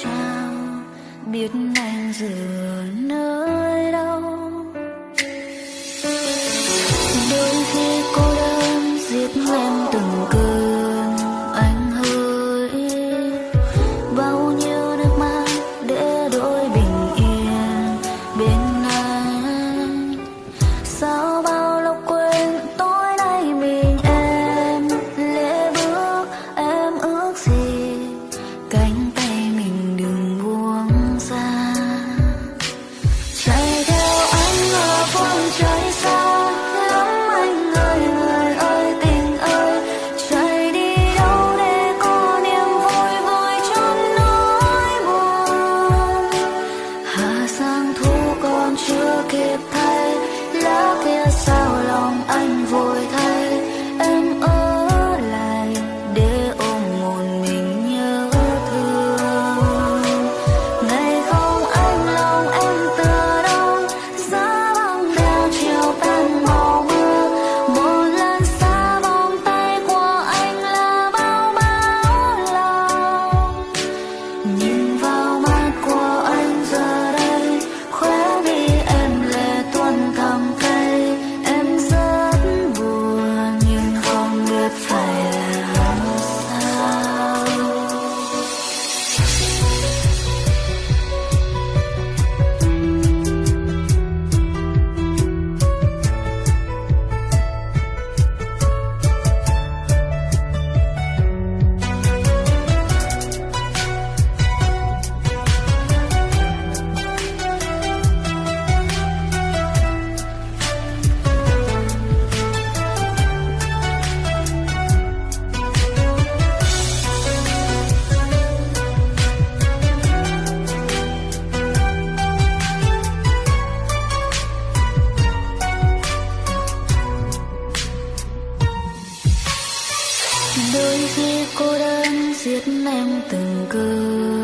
trao, biết anh giờ nơi đâu. Đôi khi cô đơn giết em từng cơn anh hỡi, bao nhiêu nước mắt để đổi bình yên bên anh. Sao bao lâu quên tối nay mình em lễ bước, em ước gì cánh tay mình đừng buông ra. Chạy theo anh ở phương trời xa lắm anh ơi, người ơi tình ơi, chạy đi đâu để có niềm vui vui chốn nỗi buồn. Hạ sang thu còn chưa kịp thay, lá kia sao lòng anh vội thay. Em ở lại để ôm một mình nhớ thương. Ngày không anh lòng em từ đâu, giá băng đeo chiều tan màu mưa. Một lần xa vòng tay của anh là bao bão lòng. Nhìn vào mắt của anh giờ đây, khóe mi em lệ tuôn thầm cay. Em rất buồn nhưng không biết phải làm sao. Đôi khi cô đơn giết em từng cơn